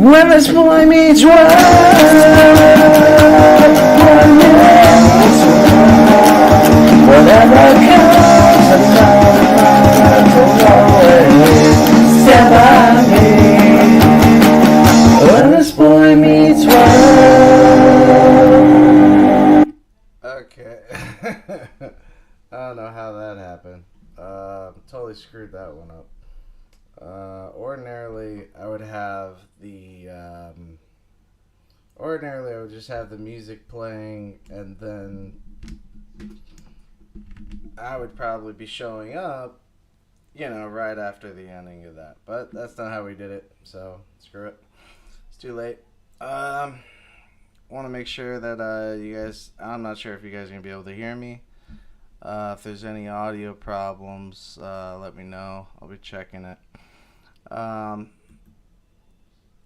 When this boy meets world, whatever comes stand by me. When this boy meets world. Okay. I don't know how that happened. Totally screwed that one up. Ordinarily, I would have the ordinarily I would just have the music playing, and then I would probably be showing up, right after the ending of that. But that's not how we did it, so screw it. It's too late. Want to make sure that you guys. I'm not sure if you guys are gonna be able to hear me. If there's any audio problems, let me know. I'll be checking it.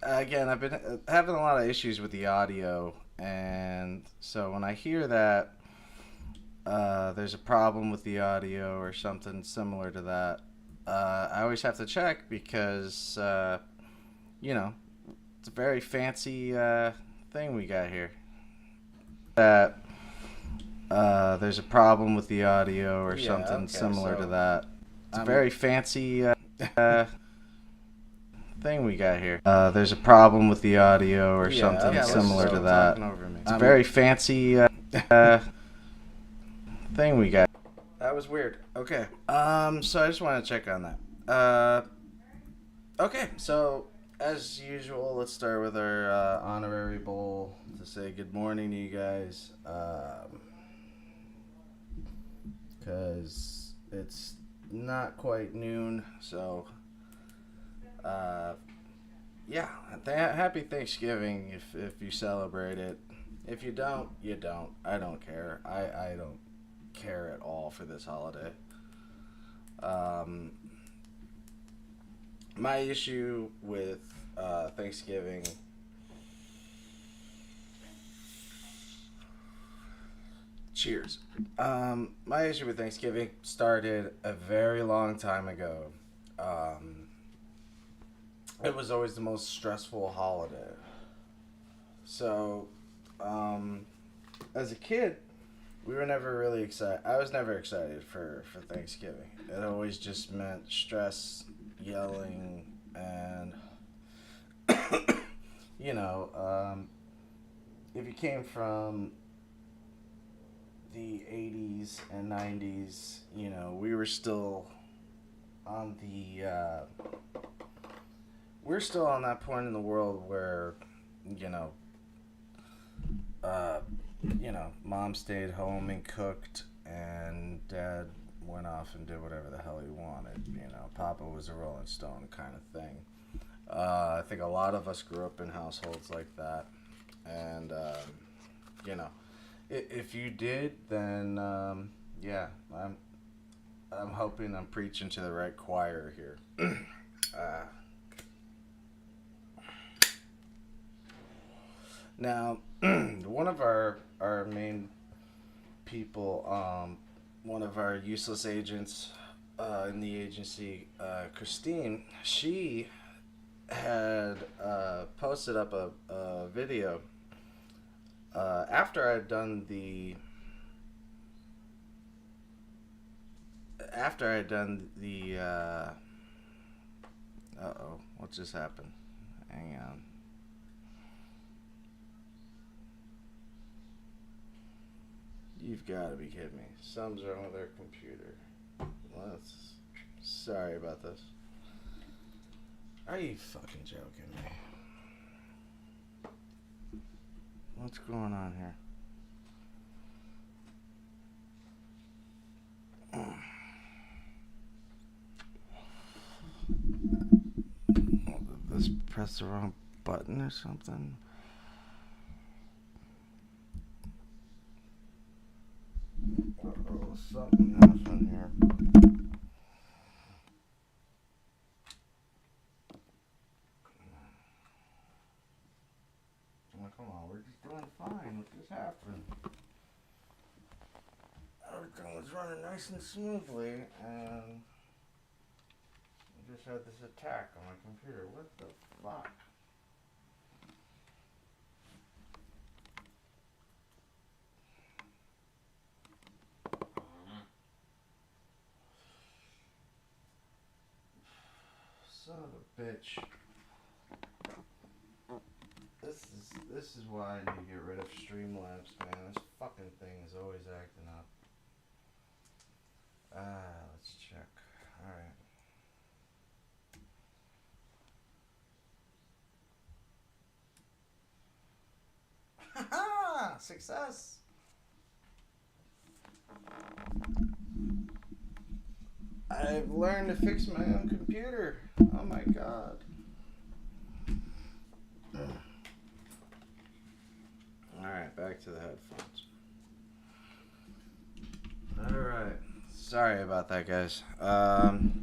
Again, I've been having a lot of issues with the audio, and so when I hear that there's a problem with the audio or something similar to that, I always have to check because, it's a very fancy thing we got here. That there's a problem with the audio or something similar to that. It's a very fancy thing we got here. There's a problem with the audio or something similar to that. It's a very fancy thing we got. That was weird. Okay. So I just want to check on that. Okay. So as usual, let's start with our honorary bowl to say good morning to you guys. Because it's not quite noon, so happy Thanksgiving if you celebrate it. If you don't, you don't. I don't care. I don't care at all for this holiday. My issue with Thanksgiving. Cheers. My issue with Thanksgiving started a very long time ago. It was always the most stressful holiday. So, as a kid, we were never really excited. I was never excited for Thanksgiving. It always just meant stress, yelling, and, if you came from the 80s and 90s, we were still on we're still on that point in the world where, mom stayed home and cooked, and dad went off and did whatever the hell he wanted. Papa was a Rolling Stone kind of thing. I think a lot of us grew up in households like that, and if you did, then I'm hoping I'm preaching to the right choir here. Now, one of our main people, one of our useless agents in the agency, Christine, she had posted up a video after I'd done the what just happened? Hang on. You've got to be kidding me. Something's wrong with their computer. Sorry about this. Are you fucking joking me? What's going on here? Did this press the wrong button or something? Something happened here. Well, come on, we're just doing fine. What just happened? Everything was running nice and smoothly, and I just had this attack on my computer. What the fuck? Son of a bitch. This is why I need to get rid of Streamlabs, man. This fucking thing is always acting up. Let's check. Alright. Haha! Success! I've learned to fix my own computer. Oh my god. Alright, back to the headphones. Alright. Sorry about that, guys.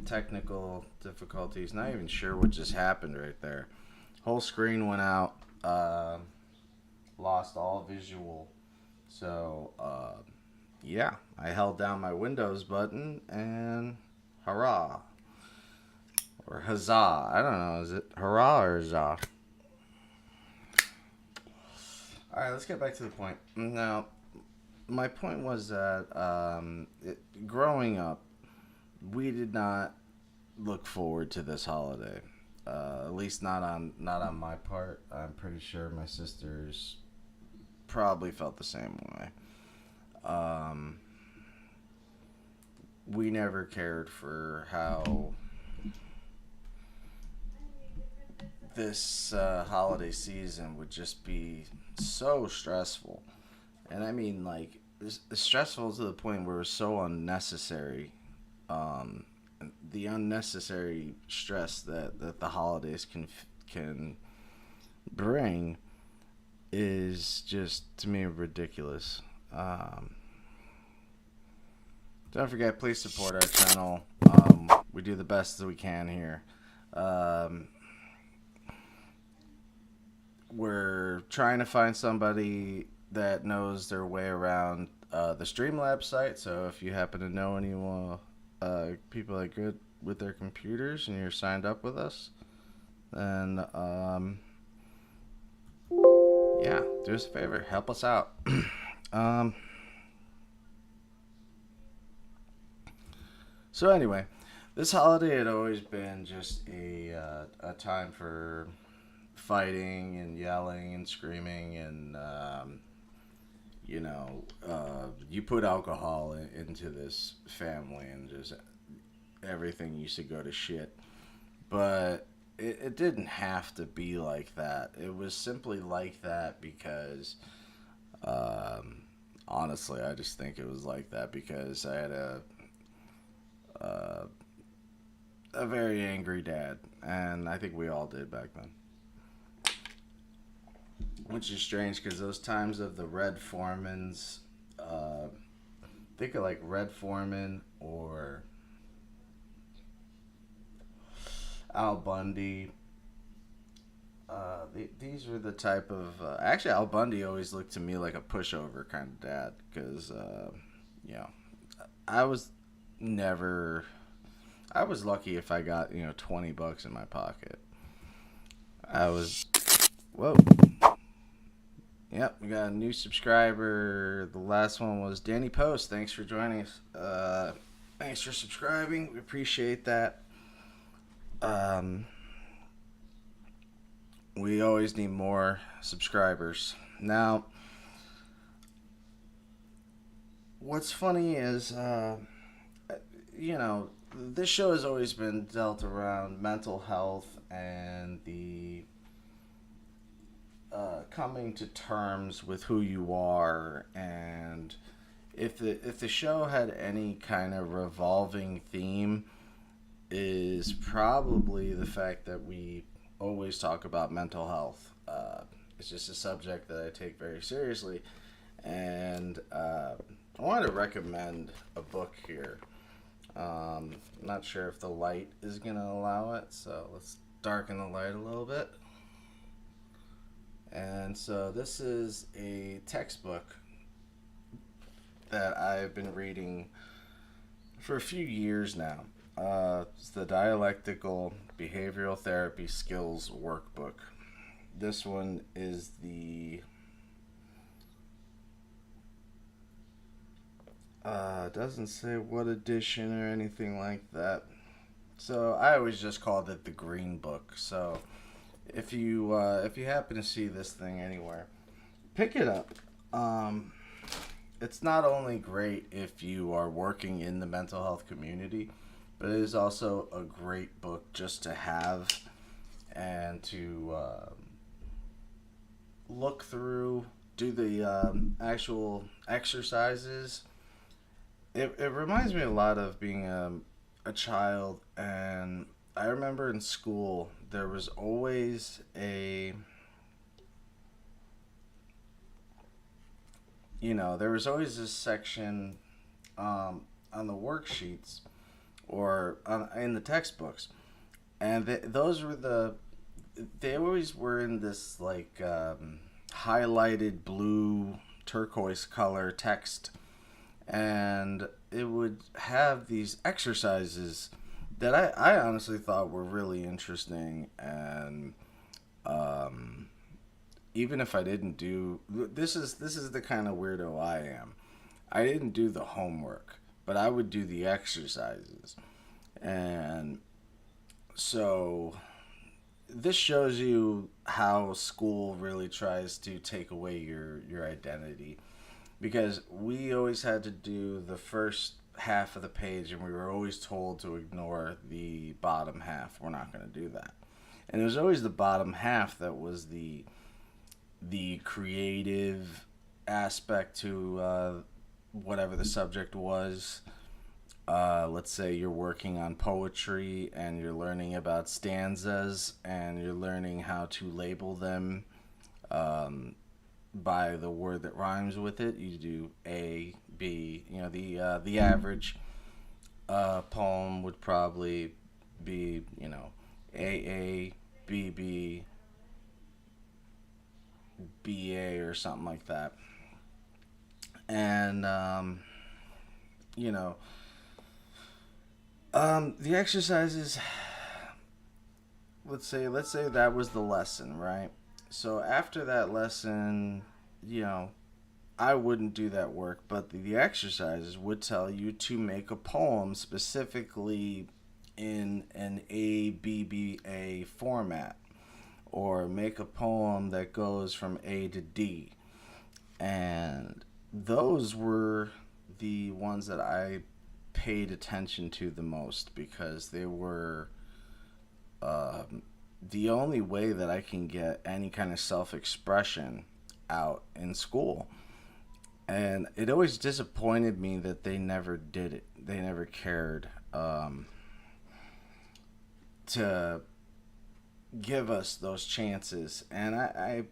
Technical difficulties. Not even sure what just happened right there. Whole screen went out. Lost all visual. So, yeah. I held down my Windows button and hurrah. Or huzzah. I don't know. Is it hurrah or huzzah? Alright, let's get back to the point. Now, my point was that growing up, we did not look forward to this holiday. At least not on my part. I'm pretty sure my sisters probably felt the same way. We never cared for how this holiday season would just be so stressful. And I mean, like, it's stressful to the point where it's so unnecessary. The unnecessary stress that the holidays can bring is just, to me, ridiculous. Don't forget, please support our channel. We do the best that we can here. We're trying to find somebody that knows their way around the Streamlabs site. So if you happen to know anyone, people that are good with their computers and you're signed up with us, then yeah, do us a favor, help us out. So anyway, this holiday had always been just a time for fighting and yelling and screaming and you put alcohol into this family and just everything used to go to shit. But it didn't have to be like that. It was simply like that because honestly, I just think it was like that because I had a very angry dad, and I think we all did back then. Which is strange because those times of the Red Foremans, think of like Red Foreman or Al Bundy. These were the type of actually Al Bundy always looked to me like a pushover kind of dad because I was lucky if I got $20 in my pocket. Whoa. Yep, we got a new subscriber. The last one was Danny Post. Thanks for joining us. Thanks for subscribing. We appreciate that. We always need more subscribers. Now, what's funny is, this show has always been dealt around mental health and the coming to terms with who you are, and if the show had any kind of revolving theme, is probably the fact that we always talk about mental health. It's just a subject that I take very seriously, and I wanted to recommend a book here. I'm not sure if the light is going to allow it, so let's darken the light a little bit. And so this is a textbook that I've been reading for a few years now. It's the Dialectical Behavioral Therapy Skills Workbook. This one is the doesn't say what edition or anything like that, So I always just called it the Green Book. So if you happen to see this thing anywhere, pick it up. Um, it's not only great if you are working in the mental health community, but it is also a great book just to have and to look through, do the actual exercises. It reminds me a lot of being a child, and I remember in school there was always there was always this section on the worksheets or in the textbooks, and those were they always were in this like highlighted blue turquoise color text, and it would have these exercises that I honestly thought were really interesting. And um, even if I didn't do this is the kind of weirdo I am. I didn't do the homework, but I would do the exercises. And so this shows you how school really tries to take away your identity, because we always had to do the first half of the page and we were always told to ignore the bottom half. We're not going to do that. And it was always the bottom half that was the creative aspect to whatever the subject was. Let's say you're working on poetry and you're learning about stanzas and you're learning how to label them um, by the word that rhymes with it. You do A, B. The average poem would probably be A, B, B, B, A, or something like that. And you know the exercises. Let's say that was the lesson, right? So after that lesson, you know, I wouldn't do that work, but the exercises would tell you to make a poem specifically in an ABBA format, or make a poem that goes from A to D. And those were the ones that I paid attention to the most, because they were um, the only way that I can get any kind of self expression out in school. And it always disappointed me that they never did it. They never cared to give us those chances. And I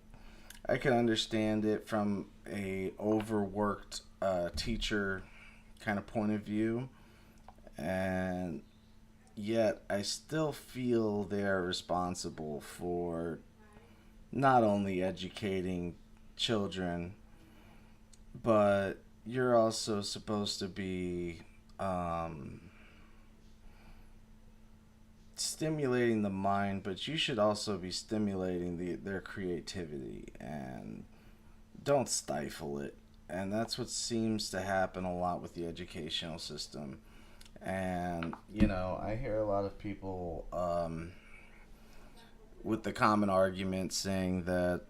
can understand it from a overworked teacher kind of point of view, and yet I still feel they're responsible for not only educating children, but you're also supposed to be um, stimulating the mind, but you should also be stimulating their creativity, and don't stifle it. And that's what seems to happen a lot with the educational system. And I hear a lot of people with the common argument saying that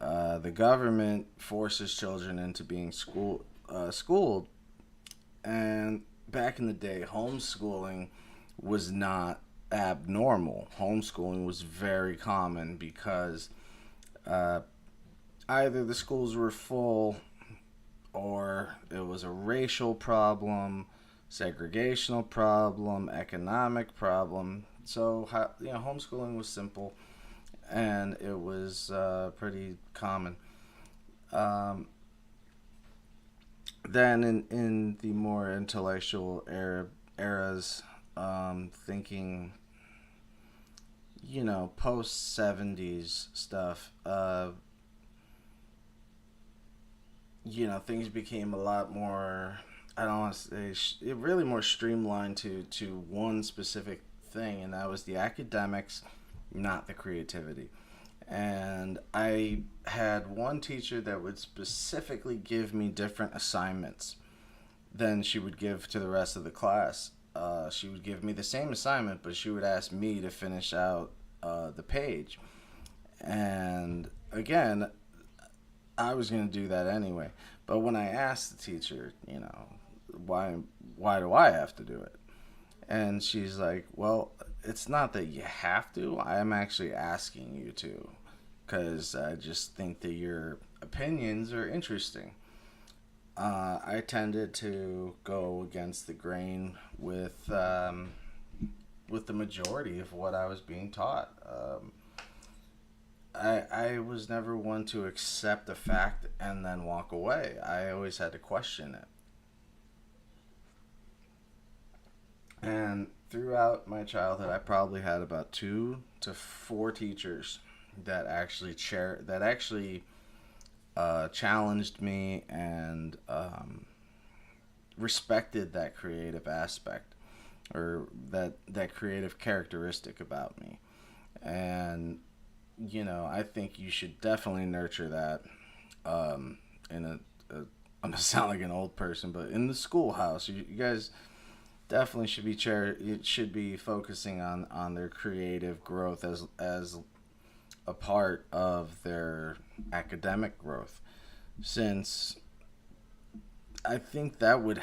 the government forces children into being schooled. And back in the day, homeschooling was not abnormal. Homeschooling was very common because uh, either the schools were full, or it was a racial problem, segregational problem, economic problem. So homeschooling was simple, and it was pretty common. Um, then in the more intellectual eras, thinking post 70s stuff, things became a lot more. I don't want to say it really more streamlined to one specific thing, and that was the academics, not the creativity. And I had one teacher that would specifically give me different assignments than she would give to the rest of the class. she would give me the same assignment, but she would ask me to finish out the page. And again, I was going to do that anyway. But when I asked the teacher, why why do I have to do it? And she's like, well, it's not that you have to. I am actually asking you to, because I just think that your opinions are interesting. I tended to go against the grain with the majority of what I was being taught. I was never one to accept a fact and then walk away. I always had to question it. And throughout my childhood, I probably had about 2 to 4 teachers that actually challenged me and respected that creative aspect, or that creative characteristic about me. And I think you should definitely nurture that in I'm gonna sound like an old person, but in the schoolhouse, you guys definitely should be focusing on their creative growth as a part of their academic growth, since I think that would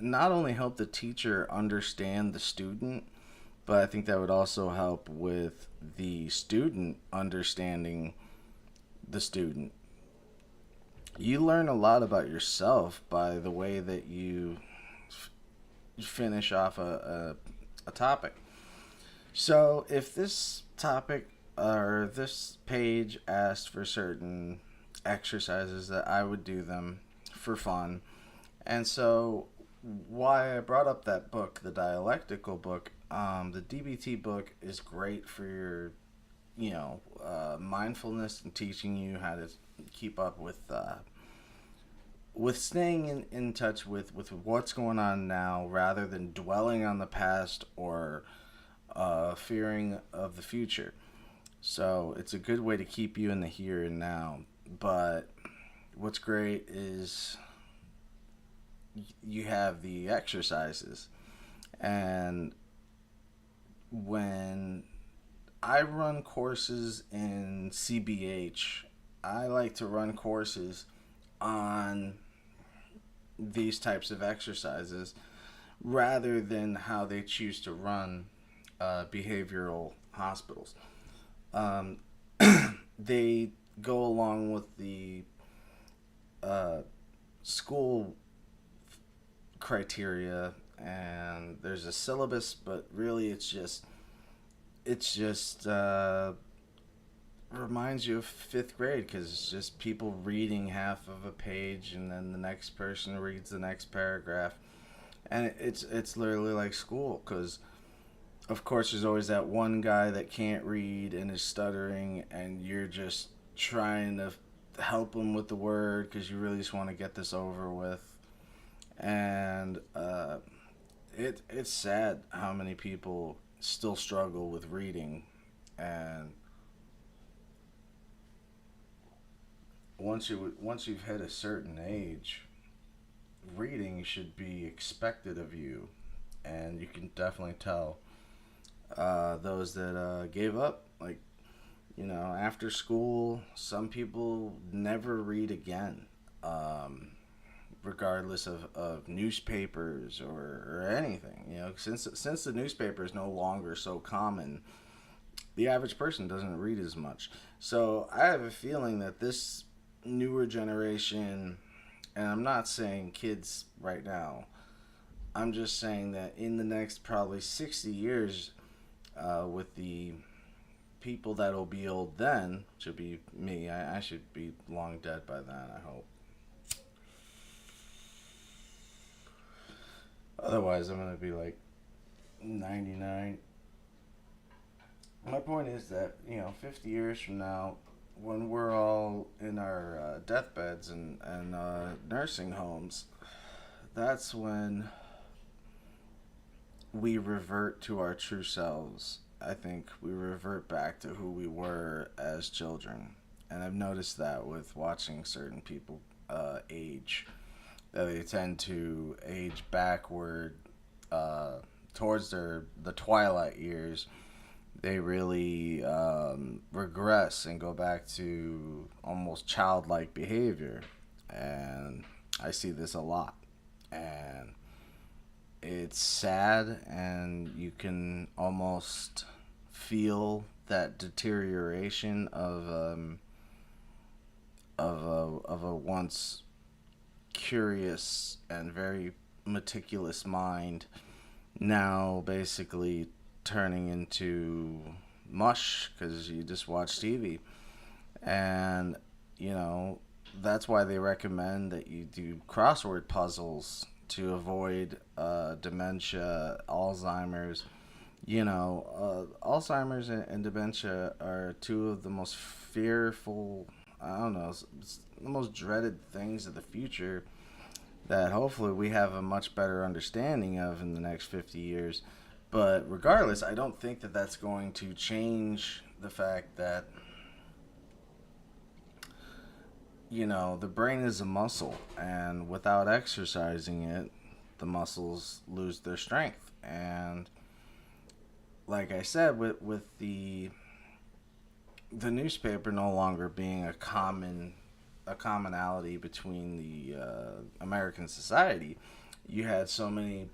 not only help the teacher understand the student, but I think that would also help with the student understanding the student. You learn a lot about yourself by the way that you finish off a topic. So if this topic or this page asked for certain exercises, that I would do them for fun. And so why I brought up that book, the dialectical book, the DBT book is great for your, mindfulness and teaching you how to keep up with staying in touch with what's going on now, rather than dwelling on the past or fearing of the future. So it's a good way to keep you in the here and now. But what's great is you have the exercises. And when I run courses in CBH, I like to run courses on these types of exercises rather than how they choose to run behavioral hospitals. Um, they go along with the school criteria, and there's a syllabus, but really it's just reminds you of fifth grade, because it's just people reading half of a page and then the next person reads the next paragraph, and it's literally like school, because of course there's always that one guy that can't read and is stuttering, and you're just trying to help him with the word because you really just want to get this over with. And it's sad how many people still struggle with reading. And once you've hit a certain age, reading should be expected of you, and you can definitely tell those that gave up. Like, after school, some people never read again, regardless of newspapers or anything. Since the newspaper is no longer so common, the average person doesn't read as much. So I have a feeling that this newer generation, and I'm not saying kids right now, I'm just saying that in the next probably 60 years, with the people that'll be old then, should be me. I should be long dead by then, I hope. Otherwise, I'm going to be like 99. My point is that, 50 years from now, when we're all in our deathbeds and nursing homes, that's when we revert to our true selves. I think we revert back to who we were as children. And I've noticed that with watching certain people age, that they tend to age backward towards the twilight years, they really regress and go back to almost childlike behavior. And I see this a lot. And it's sad, and you can almost feel that deterioration of a once curious and very meticulous mind now basically turning into mush because you just watch TV. And, you know, that's why they recommend that you do crossword puzzles to avoid dementia, Alzheimer's. Alzheimer's and dementia are two of the most fearful, I don't know, it's the most dreaded things of the future that hopefully we have a much better understanding of in the next 50 years. But regardless, I don't think that that's going to change the fact that, the brain is a muscle, and without exercising it, the muscles lose their strength. And like I said, with the newspaper no longer being a commonality between the American society, you had so many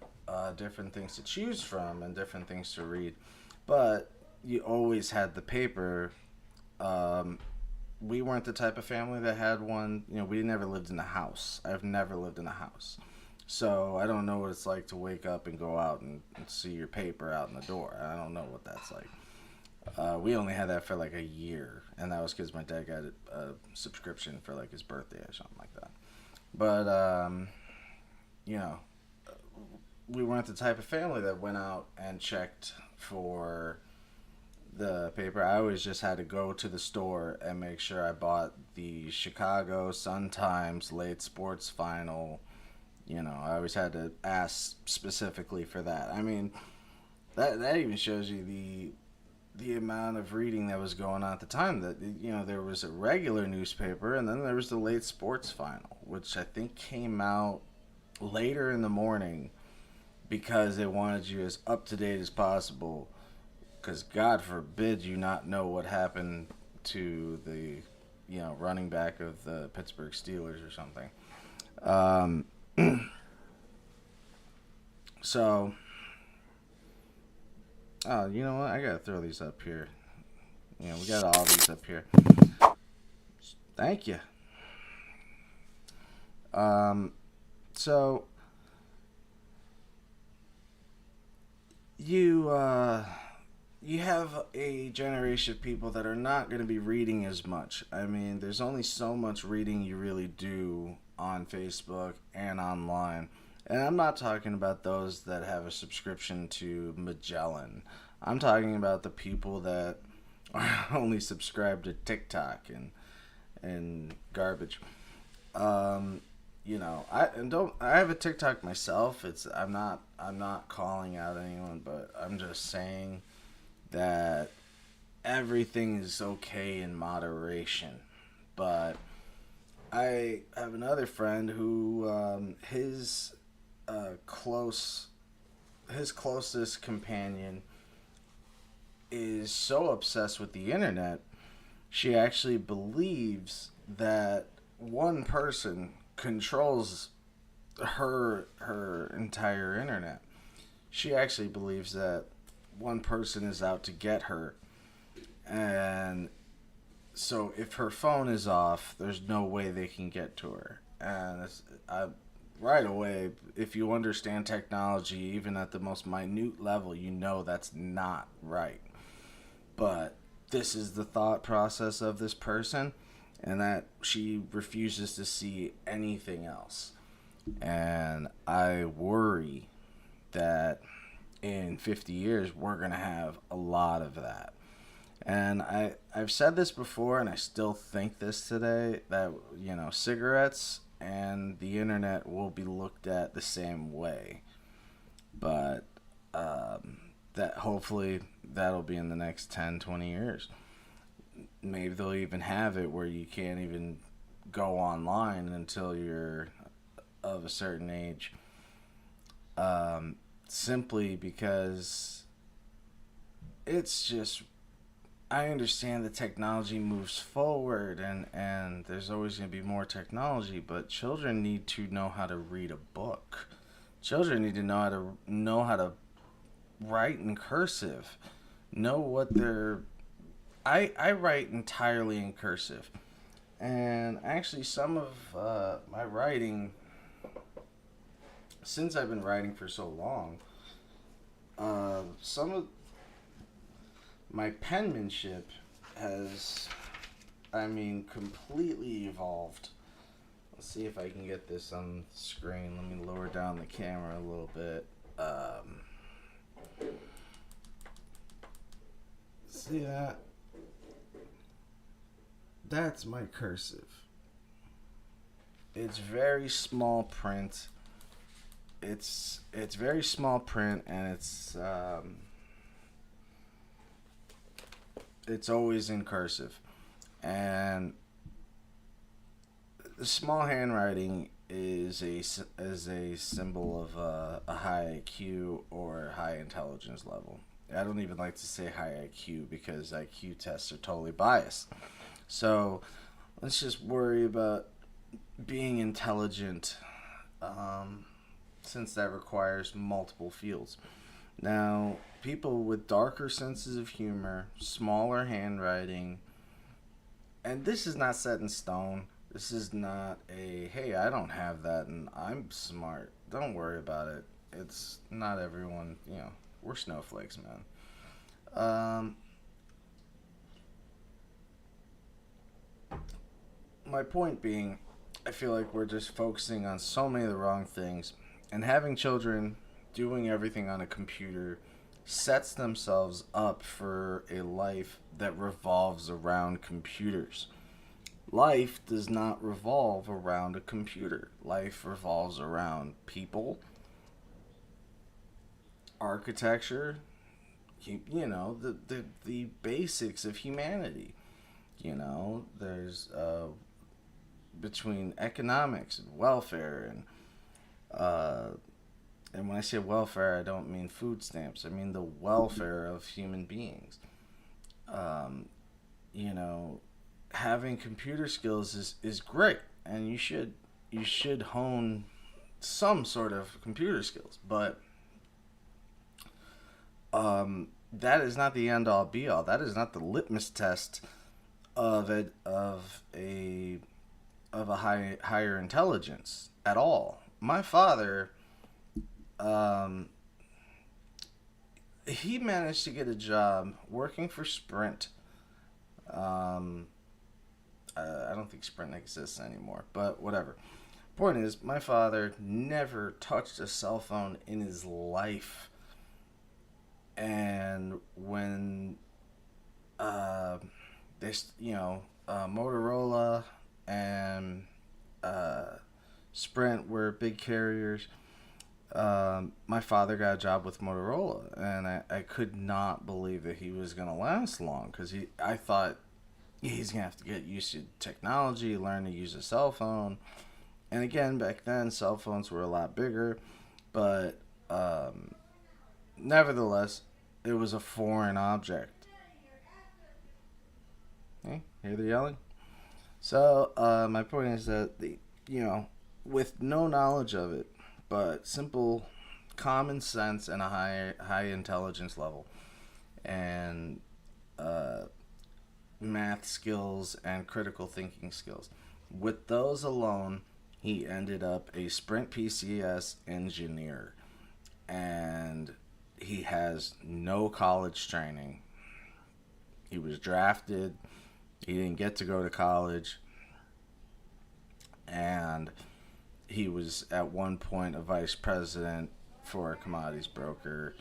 different things to choose from and different things to read, but you always had the paper. We weren't the type of family that had one. We never lived in a house. I've never lived in a house. So I don't know what it's like to wake up and go out and see your paper out in the door. I don't know what that's like. We only had that for like a year, and that was because my dad got a subscription for like his birthday or something like that. But, you know, we weren't the type of family that went out and checked for the paper. I always just had to go to the store and make sure I bought the Chicago Sun-Times late sports final. I always had to ask specifically for that. I mean, that even shows you the amount of reading that was going on at the time. That there was a regular newspaper, and then there was the late sports final, which I think came out later in the morning because they wanted you as up to date as possible. Because God forbid you not know what happened to the running back of the Pittsburgh Steelers or something. So, you know what? I gotta throw these up here. We got all these up here. Thank you. So you have a generation of people that are not going to be reading as much. I mean, there's only so much reading you really do on Facebook and online. And I'm not talking about those that have a subscription to Magellan. I'm talking about the people that are only subscribed to TikTok and garbage. I have a TikTok myself. I'm not calling out anyone, but I'm just saying that everything is okay in moderation. But I have another friend who his closest companion is so obsessed with the internet, she actually believes that one person controls her entire internet. She actually believes that one person is out to get her, and so if her phone is off, there's no way they can get to her. And right away, if you understand technology, even at the most minute level, that's not right. But this is the thought process of this person, and that she refuses to see anything else. And I worry that in 50 years, we're going to have a lot of that. And I've said this before, and I still think this today, that, cigarettes and the internet will be looked at the same way. But that hopefully that'll be in the next 10, 20 years. Maybe they'll even have it where you can't even go online until you're of a certain age. simply because it's just, I understand the technology moves forward, and there's always going to be more technology, but children need to know how to read a book. Children need to know how to write in cursive. Know what they're I write entirely in cursive. And actually some of my writing, since I've been writing for so long, some of my penmanship has, I mean, completely evolved. Let's see if I can get this on the screen. Let me lower down the camera a little bit. See that? That's my cursive. It's very small print. It's very small print, and it's always in cursive. And the small handwriting is a symbol of a high IQ or high intelligence level. I don't even like to say high IQ because IQ tests are totally biased. So let's just worry about being intelligent, since that requires multiple fields. Now, people with darker senses of humor, smaller handwriting, and this is not set in stone. This is not a, hey, I don't have that and I'm smart. Don't worry about it. It's not everyone, we're snowflakes, man. My point being, I feel like we're just focusing on so many of the wrong things, and having children doing everything on a computer sets themselves up for a life that revolves around computers. Life does not revolve around a computer. Life revolves around people, architecture, the basics of humanity. There's between economics and welfare, and when I say welfare, I don't mean food stamps. I mean the welfare of human beings. Um, you know, Having computer skills is great, and you should hone some sort of computer skills, but that is not the end all be all. That is not the litmus test of a higher intelligence at all. My father, um, he managed to get a job working for Sprint. Um, I don't think Sprint exists anymore, but whatever. Point is, my father never touched a cell phone in his life, and when uh, Motorola and uh, Sprint were big carriers, my father got a job with Motorola, and I could not believe that he was going to last long, because I thought he's going to have to get used to technology, learn to use a cell phone. And again, back then, cell phones were a lot bigger, but nevertheless, it was a foreign object. Hey, hear the yelling? So, my point is that with no knowledge of it, but simple common sense and a high intelligence level, and math skills and critical thinking skills, with those alone, he ended up a Sprint PCS engineer, and he has no college training. He was drafted. He didn't get to go to college, and he was at one point a vice president for a commodities broker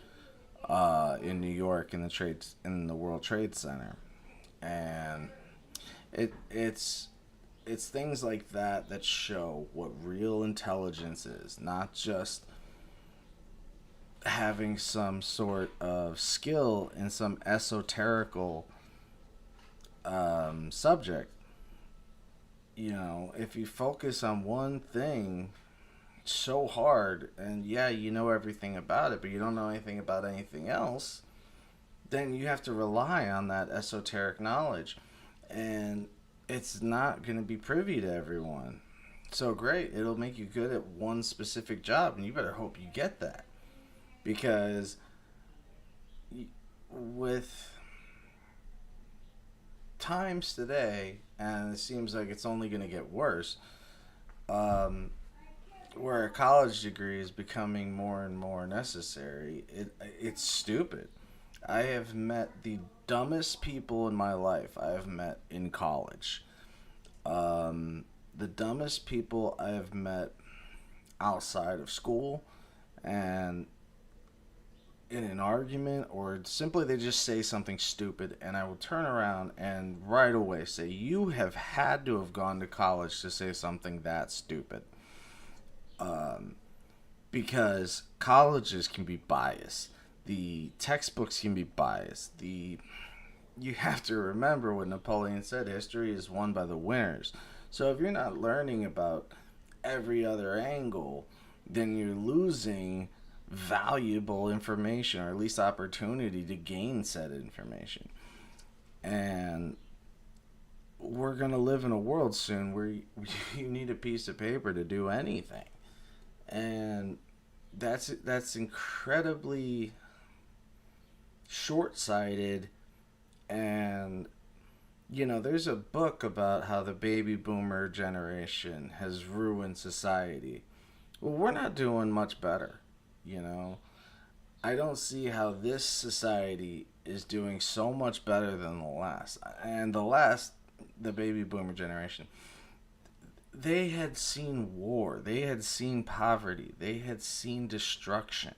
in New York in the World Trade Center, and it's things like that show what real intelligence is, not just having some sort of skill in some esoterical subject. If you focus on one thing, so hard, and yeah, you know everything about it, but you don't know anything about anything else, then you have to rely on that esoteric knowledge. And it's not going to be privy to everyone. So great, it'll make you good at one specific job, and you better hope you get that. Because with times today, and it seems like it's only going to get worse, um, where a college degree is becoming more and more necessary, it's stupid. I have met the dumbest people in my life I have met in college. The dumbest people I have met outside of school, and in an argument, or simply they just say something stupid, and I will turn around and right away say, "You have had to have gone to college to say something that stupid." Um, because colleges can be biased. The textbooks can be biased. You have to remember what Napoleon said, history is won by the winners. So if you're not learning about every other angle, then you're losing valuable information, or at least opportunity to gain said information. And we're going to live in a world soon where you need a piece of paper to do anything. And that's incredibly short-sighted. And there's a book about how the baby boomer generation has ruined society. Well, we're not doing much better. you know I don't see how this society is doing so much better than the last. And the baby boomer generation, they had seen war, they had seen poverty, they had seen destruction.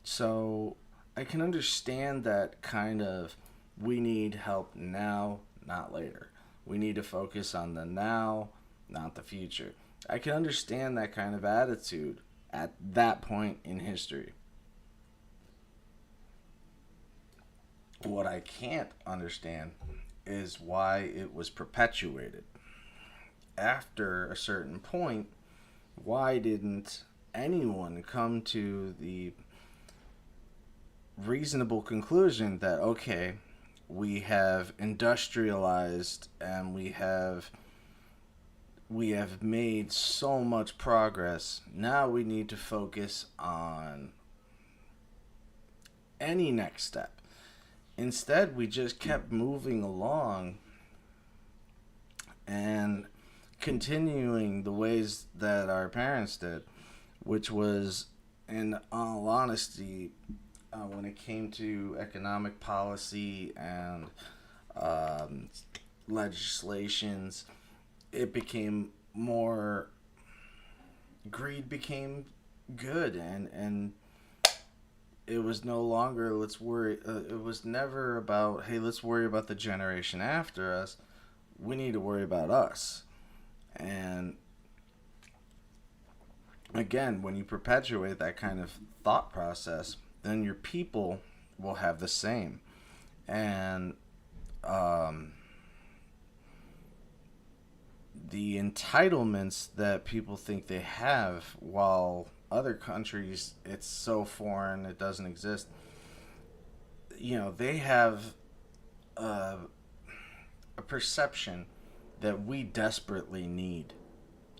So I can understand that kind of, we need help now, not later. We need to focus on the now, not the future. I can understand that kind of attitude at that point in history. What I can't understand is why it was perpetuated. After a certain point, why didn't anyone come to the reasonable conclusion that, okay, we have industrialized and we have made so much progress. Now we need to focus on any next step. Instead, we just kept moving along and continuing the ways that our parents did, which was, in all honesty, when it came to economic policy and um, legislations, it became more, greed became good, and it was no longer, let's worry, it was never about, hey, let's worry about the generation after us. We need to worry about us. And again, when you perpetuate that kind of thought process, then your people will have the same. And um, the entitlements that people think they have, while other countries, it's so foreign, it doesn't exist. They have a, a perception that we desperately need,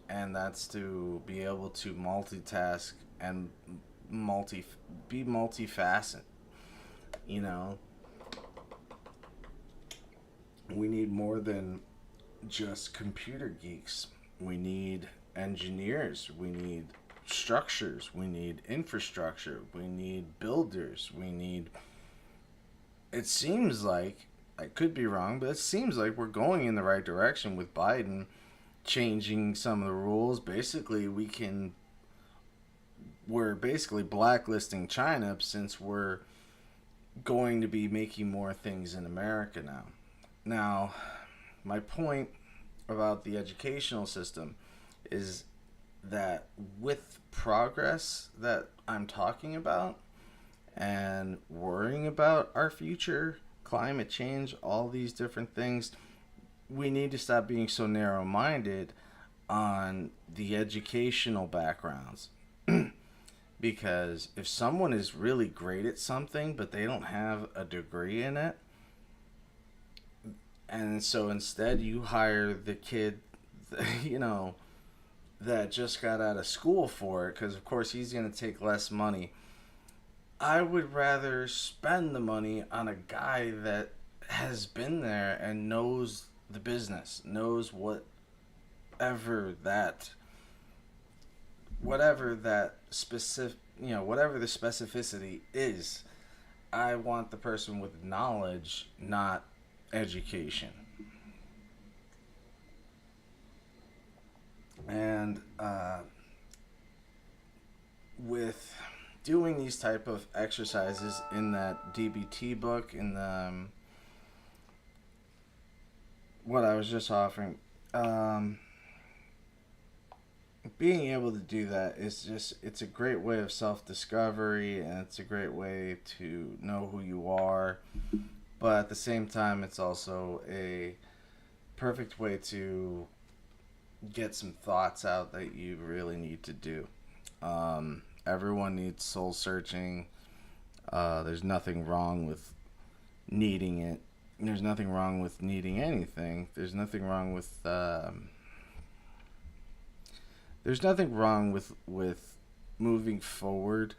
and that's to be able to multitask and be multifaceted. You know, we need more than just computer geeks. We need engineers. We need structures. We need infrastructure. We need builders. We need. It seems like, I could be wrong, but it seems like we're going in the right direction with Biden changing some of the rules. Basically, we're basically blacklisting China, since we're going to be making more things in America now. Now, my point about the educational system is that with progress that I'm talking about and worrying about our future, climate change, all these different things, we need to stop being so narrow minded on the educational backgrounds. Because if someone is really great at something but they don't have a degree in it, and so instead you hire the kid, you know, that just got out of school for it, because of course he's going to take less money. I would rather spend the money on a guy that has been there and knows the business, knows whatever that specific, whatever the specificity is. I want the person with knowledge, not education. And with doing these type of exercises in that DBT book, in the what I was just offering, being able to do that is it's a great way of self-discovery, and it's a great way to know who you are, but at the same time it's also a perfect way to get some thoughts out that you really need to do. Everyone needs soul searching. There's nothing wrong with needing it. There's nothing wrong with needing anything. There's nothing wrong with moving forward,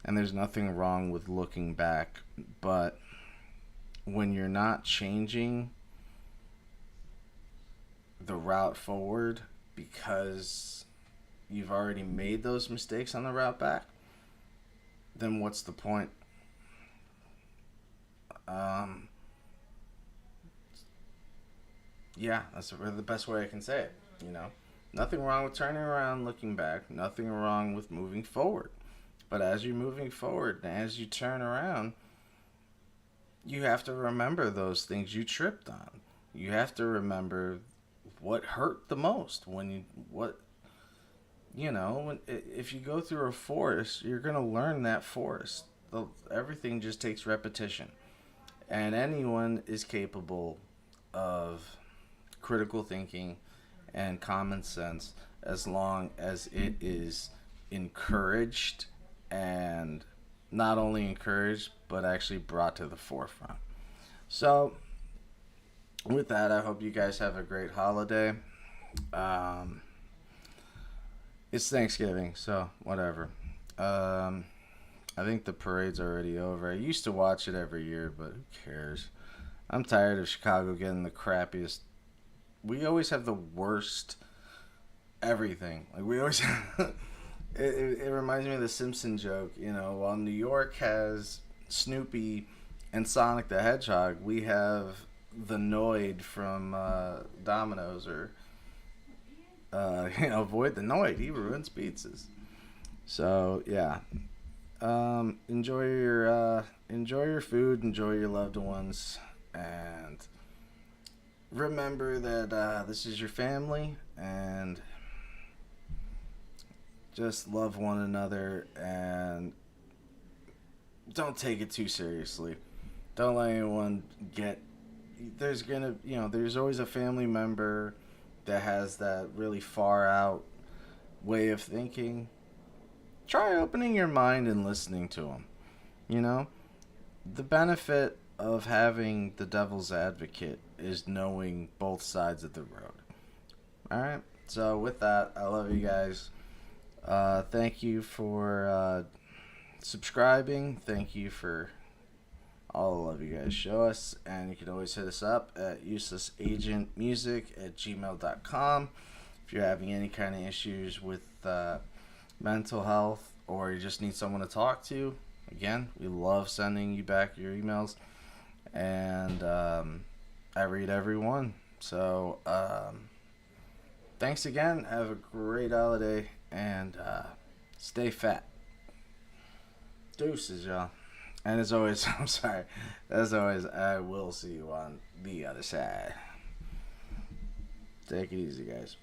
and there's nothing wrong with looking back. But when you're not changing the route forward because you've already made those mistakes on the route back, then what's the point? Yeah, that's really the best way I can say it. Nothing wrong with turning around, looking back. Nothing wrong with moving forward. But as you're moving forward, and as you turn around, you have to remember those things you tripped on. You have to remember what hurt the most. If you go through a forest, you're going to learn that forest. Everything just takes repetition. And anyone is capable of critical thinking and common sense as long as it is encouraged, and not only encouraged but actually brought to the forefront. So with that, I hope you guys have a great holiday. It's Thanksgiving, so whatever. I think the parade's already over. I used to watch it every year, but who cares? I'm tired of Chicago getting the crappiest. We always have the worst everything. Like, we always it reminds me of the Simpson joke, while New York has Snoopy and Sonic the Hedgehog, we have the Noid from Domino's, or avoid the Noid. He ruins pizzas. So yeah, enjoy your food, enjoy your loved ones, and remember that this is your family, and just love one another, and don't take it too seriously. Don't let anyone get. There's always a family member that has that really far out way of thinking. Try opening your mind and listening to them. The benefit of having the devil's advocate is knowing both sides of the road. Alright, so with that, I love you guys. Thank you for subscribing. Thank you for all the love you guys show us. And you can always hit us up at uselessagentmusic@gmail.com if you're having any kind of issues with mental health, or you just need someone to talk to. Again, we love sending you back your emails, and I read every one. So thanks again. Have a great holiday, and stay fat. Deuces, y'all. And as always, I will see you on the other side. Take it easy, guys.